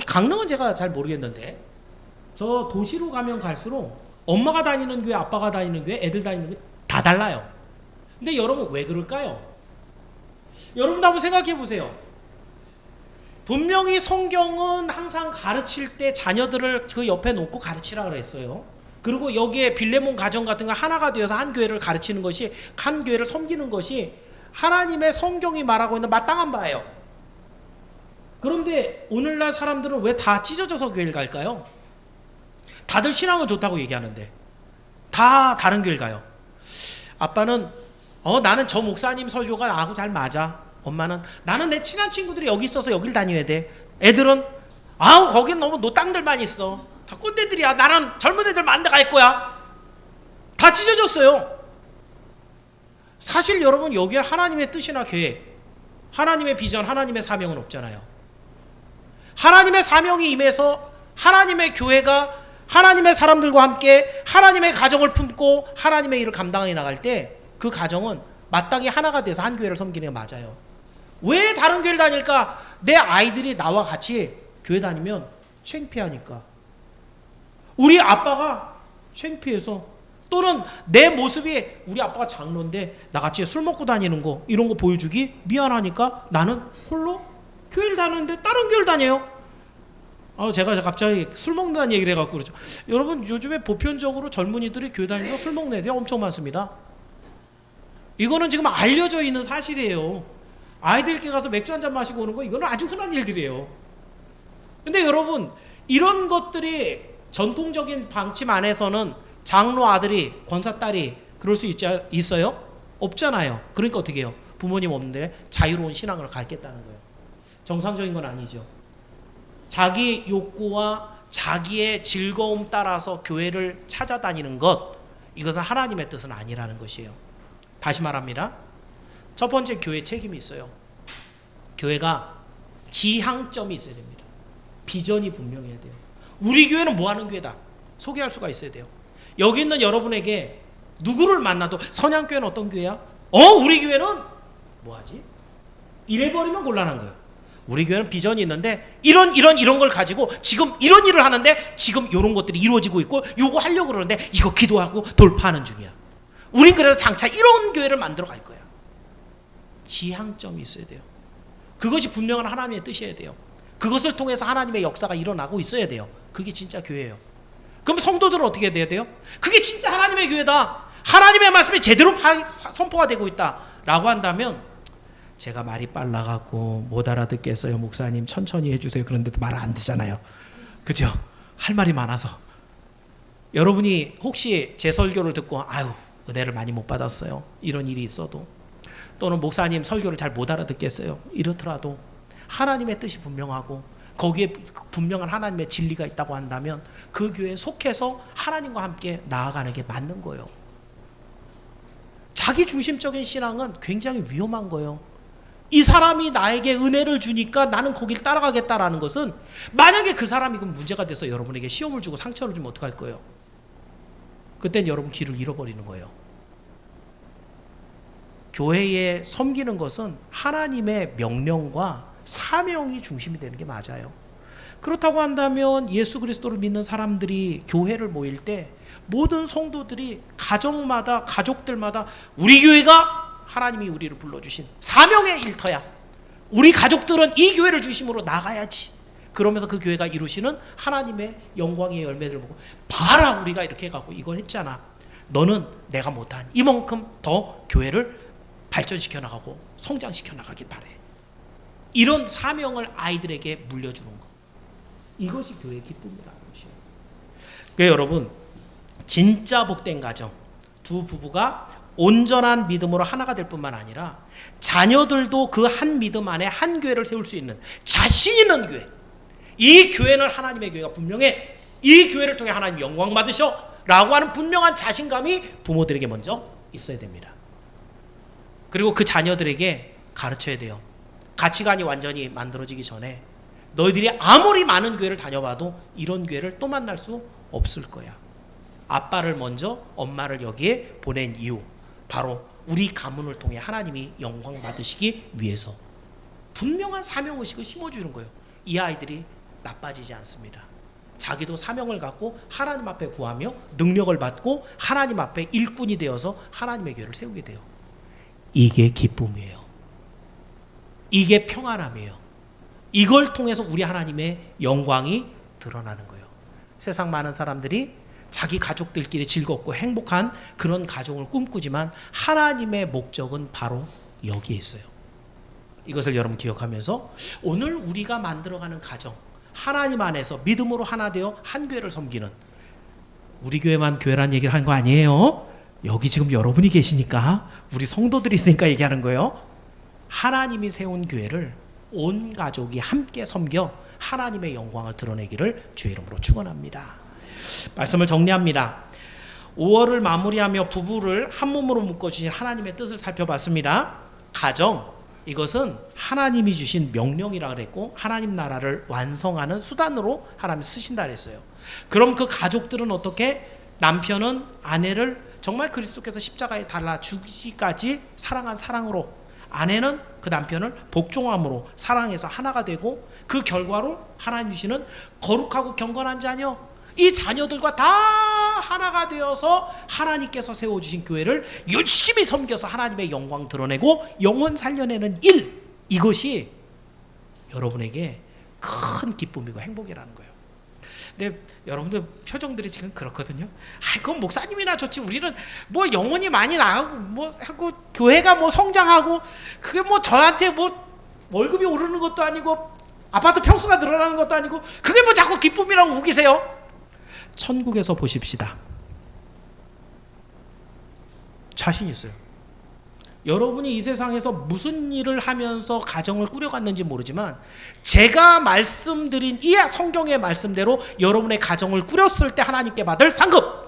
강릉은 제가 잘 모르겠는데 저 도시로 가면 갈수록 엄마가 다니는 교회, 아빠가 다니는 교회, 애들 다니는 교회 다 달라요. 근데 여러분 왜 그럴까요? 여러분도 한번 생각해 보세요. 분명히 성경은 항상 가르칠 때 자녀들을 그 옆에 놓고 가르치라 그랬어요. 그리고 여기에 빌레몬 가정 같은 거 하나가 되어서 한 교회를 가르치는 것이, 한 교회를 섬기는 것이 하나님의 성경이 말하고 있는 마땅한 바예요. 그런데 오늘날 사람들은 왜 다 찢어져서 교회를 갈까요? 다들 신앙은 좋다고 얘기하는데 다 다른 교회를 가요. 아빠는 나는 저 목사님 설교가 나하고 잘 맞아. 엄마는 나는 내 친한 친구들이 여기 있어서 여길 다녀야 돼. 애들은 거긴 너무 노땅들만 있어. 다 꼰대들이야. 나는 젊은 애들 많은 데 갈 거야. 다 찢어졌어요. 사실 여러분 여기에 하나님의 뜻이나 계획, 하나님의 비전, 하나님의 사명은 없잖아요. 하나님의 사명이 임해서 하나님의 교회가 하나님의 사람들과 함께 하나님의 가정을 품고 하나님의 일을 감당해 나갈 때 그 가정은 마땅히 하나가 돼서 한 교회를 섬기는 게 맞아요. 왜 다른 교회를 다닐까? 내 아이들이 나와 같이 교회 다니면 창피하니까. 우리 아빠가 창피해서, 또는 내 모습이 우리 아빠가 장로인데 나같이 술 먹고 다니는 거 이런 거 보여주기 미안하니까 나는 홀로 교회를 다니는데 다른 교회를 다녀요. 제가 갑자기 술 먹는다는 얘기를 해갖고 그러죠. 여러분, 요즘에 보편적으로 젊은이들이 교회 다니면서 술 먹는 애들이 엄청 많습니다. 이거는 지금 알려져 있는 사실이에요. 아이들께 가서 맥주 한잔 마시고 오는 거, 이거는 아주 흔한 일들이에요. 근데 여러분, 이런 것들이 전통적인 방침 안에서는 장로 아들이, 권사 딸이 그럴 수 있어요? 없잖아요. 그러니까 어떻게 해요? 부모님 없는데 자유로운 신앙을 갖겠다는 거예요. 정상적인 건 아니죠. 자기 욕구와 자기의 즐거움 따라서 교회를 찾아다니는 것, 이것은 하나님의 뜻은 아니라는 것이에요. 다시 말합니다. 첫 번째, 교회 책임이 있어요. 교회가 지향점이 있어야 됩니다. 비전이 분명해야 돼요. 우리 교회는 뭐 하는 교회다 소개할 수가 있어야 돼요. 여기 있는 여러분에게 누구를 만나도 선양교회는 어떤 교회야? 우리 교회는 뭐하지? 이래버리면 곤란한 거예요. 우리 교회는 비전이 있는데 이런 걸 가지고 지금 이런 일을 하는데 지금 이런 것들이 이루어지고 있고 요거 하려고 그러는데 이거 기도하고 돌파하는 중이야. 우린 그래서 장차 이런 교회를 만들어 갈 거야. 지향점이 있어야 돼요. 그것이 분명한 하나님의 뜻이어야 돼요. 그것을 통해서 하나님의 역사가 일어나고 있어야 돼요. 그게 진짜 교회예요. 그럼 성도들은 어떻게 돼야 돼요? 그게 진짜 하나님의 교회다, 하나님의 말씀이 제대로 선포가 되고 있다 라고 한다면, 제가 말이 빨라갖고 못 알아듣겠어요 목사님 천천히 해주세요 그런데도 말 안 되잖아요. 그죠? 할 말이 많아서. 여러분이 혹시 제 설교를 듣고 은혜를 많이 못 받았어요, 이런 일이 있어도, 또는 목사님 설교를 잘 못 알아듣겠어요 이렇더라도 하나님의 뜻이 분명하고 거기에 분명한 하나님의 진리가 있다고 한다면 그 교회에 속해서 하나님과 함께 나아가는 게 맞는 거예요. 자기 중심적인 신앙은 굉장히 위험한 거예요. 이 사람이 나에게 은혜를 주니까 나는 거길 따라가겠다라는 것은, 만약에 그 사람이 그 문제가 돼서 여러분에게 시험을 주고 상처를 주면 어떡할 거예요? 그땐 여러분 길을 잃어버리는 거예요. 교회에 섬기는 것은 하나님의 명령과 사명이 중심이 되는 게 맞아요. 그렇다고 한다면 예수 그리스도를 믿는 사람들이 교회를 모일 때 모든 성도들이 가정마다, 가족들마다 우리 교회가 하나님이 우리를 불러주신 사명의 일터야, 우리 가족들은 이 교회를 중심으로 나가야지, 그러면서 그 교회가 이루시는 하나님의 영광의 열매들을 보고, 봐라 우리가 이렇게 해갖고 이걸 했잖아, 너는 내가 못한 이만큼 더 교회를 발전시켜 나가고 성장시켜 나가길 바래. 이런 사명을 아이들에게 물려주는 것, 이것이 교회의 기쁨이라는 것이에요. 그러니까 여러분, 진짜 복된 가정, 두 부부가 온전한 믿음으로 하나가 될 뿐만 아니라 자녀들도 그 한 믿음 안에 한 교회를 세울 수 있는 자신 있는 교회, 이 교회는 하나님의 교회가 분명해, 이 교회를 통해 하나님 영광 받으셔 라고 하는 분명한 자신감이 부모들에게 먼저 있어야 됩니다. 그리고 그 자녀들에게 가르쳐야 돼요. 가치관이 완전히 만들어지기 전에 너희들이 아무리 많은 교회를 다녀봐도 이런 교회를 또 만날 수 없을 거야. 아빠를 먼저 엄마를 여기에 보낸 이유, 바로 우리 가문을 통해 하나님이 영광 받으시기 위해서 분명한 사명의식을 심어주는 거예요. 이 아이들이 나빠지지 않습니다. 자기도 사명을 갖고 하나님 앞에 구하며 능력을 받고 하나님 앞에 일꾼이 되어서 하나님의 교회를 세우게 돼요. 이게 기쁨이에요. 이게 평안함이에요. 이걸 통해서 우리 하나님의 영광이 드러나는 거예요. 세상 많은 사람들이 자기 가족들끼리 즐겁고 행복한 그런 가정을 꿈꾸지만 하나님의 목적은 바로 여기에 있어요. 이것을 여러분 기억하면서 오늘 우리가 만들어가는 가정, 하나님 안에서 믿음으로 하나 되어 한 교회를 섬기는, 우리 교회만 교회란 얘기를 한 거 아니에요. 여기 지금 여러분이 계시니까, 우리 성도들이 있으니까 얘기하는 거예요. 하나님이 세운 교회를 온 가족이 함께 섬겨 하나님의 영광을 드러내기를 주의 이름으로 축원합니다. 말씀을 정리합니다. 5월을 마무리하며 부부를 한 몸으로 묶어주신 하나님의 뜻을 살펴봤습니다. 가정, 이것은 하나님이 주신 명령이라 그랬고 하나님 나라를 완성하는 수단으로 하나님이 쓰신다 그랬어요. 그럼 그 가족들은 어떻게? 남편은 아내를 정말 그리스도께서 십자가에 달라 죽기까지 사랑한 사랑으로, 아내는 그 남편을 복종함으로 사랑해서 하나가 되고 그 결과로 하나님 주시는 거룩하고 경건한 자녀, 이 자녀들과 다 하나가 되어서 하나님께서 세워주신 교회를 열심히 섬겨서 하나님의 영광 드러내고 영혼 살려내는 일, 이것이 여러분에게 큰 기쁨이고 행복이라는 거예요. 근데 여러분들 표정들이 지금 그렇거든요. 그건 목사님이나 좋지, 우리는 뭐 영혼이 많이 나가고 뭐 하고 교회가 뭐 성장하고 그게 뭐 저한테 뭐 월급이 오르는 것도 아니고 아파트 평수가 늘어나는 것도 아니고 그게 뭐 자꾸 기쁨이라고 우기세요? 천국에서 보십시다. 자신 있어요. 여러분이 이 세상에서 무슨 일을 하면서 가정을 꾸려갔는지 모르지만 제가 말씀드린 이 성경의 말씀대로 여러분의 가정을 꾸렸을 때 하나님께 받을 상급,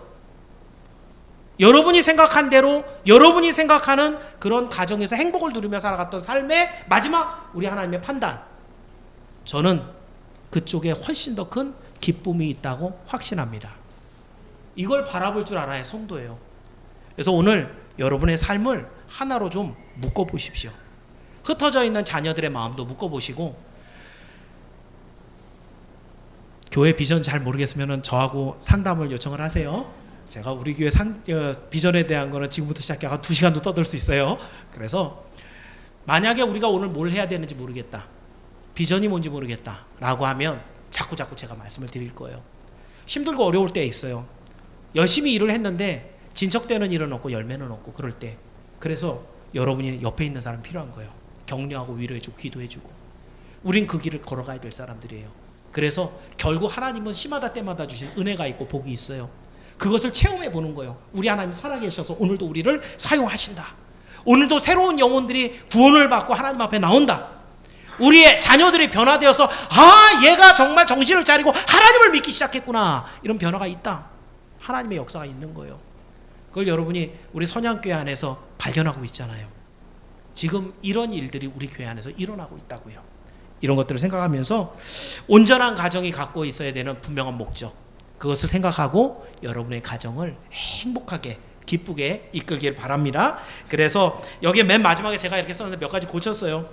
여러분이 생각한 대로 여러분이 생각하는 그런 가정에서 행복을 누리며 살아갔던 삶의 마지막 우리 하나님의 판단, 저는 그쪽에 훨씬 더 큰 기쁨이 있다고 확신합니다. 이걸 바라볼 줄 알아야 성도예요. 그래서 오늘 여러분의 삶을 하나로 좀 묶어보십시오. 흩어져 있는 자녀들의 마음도 묶어보시고, 교회 비전 잘 모르겠으면 저하고 상담을 요청을 하세요. 제가 우리 교회 비전에 대한 거는 지금부터 시작해 한 2시간도 떠들 수 있어요. 그래서 만약에 우리가 오늘 뭘 해야 되는지 모르겠다, 비전이 뭔지 모르겠다 라고 하면 자꾸 제가 말씀을 드릴 거예요. 힘들고 어려울 때 있어요. 열심히 일을 했는데 진척되는 일은 없고 열매는 없고 그럴 때, 그래서 여러분이 옆에 있는 사람 필요한 거예요. 격려하고 위로해주고 기도해주고. 우린 그 길을 걸어가야 될 사람들이에요. 그래서 결국 하나님은 시마다 때마다 주신 은혜가 있고 복이 있어요. 그것을 체험해 보는 거예요. 우리 하나님 살아계셔서 오늘도 우리를 사용하신다. 오늘도 새로운 영혼들이 구원을 받고 하나님 앞에 나온다. 우리의 자녀들이 변화되어서 얘가 정말 정신을 차리고 하나님을 믿기 시작했구나, 이런 변화가 있다. 하나님의 역사가 있는 거예요. 그걸 여러분이 우리 선양교회 안에서 발견하고 있잖아요. 지금 이런 일들이 우리 교회 안에서 일어나고 있다고요. 이런 것들을 생각하면서 온전한 가정이 갖고 있어야 되는 분명한 목적, 그것을 생각하고 여러분의 가정을 행복하게 기쁘게 이끌길 바랍니다. 그래서 여기 맨 마지막에 제가 이렇게 썼는데 몇 가지 고쳤어요.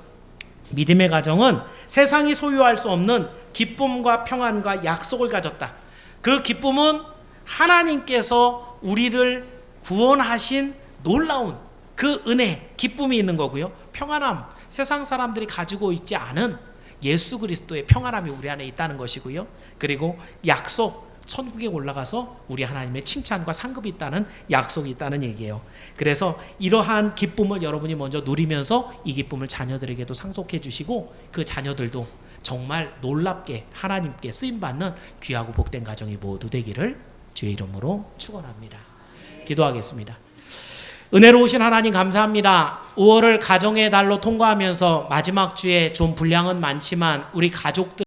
믿음의 가정은 세상이 소유할 수 없는 기쁨과 평안과 약속을 가졌다. 그 기쁨은 하나님께서 우리를 구원하신 놀라운 그 은혜, 기쁨이 있는 거고요. 평안함, 세상 사람들이 가지고 있지 않은 예수 그리스도의 평안함이 우리 안에 있다는 것이고요. 그리고 약속, 천국에 올라가서 우리 하나님의 칭찬과 상급이 있다는 약속이 있다는 얘기예요. 그래서 이러한 기쁨을 여러분이 먼저 누리면서 이 기쁨을 자녀들에게도 상속해 주시고, 그 자녀들도 정말 놀랍게 하나님께 쓰임받는 귀하고 복된 가정이 모두 되기를 주의 이름으로 축원합니다. 기도하겠습니다. 은혜로우신 하나님 감사합니다. 5월을 가정의 달로 통과하면서 마지막 주에 좀 분량은 많지만 우리 가족들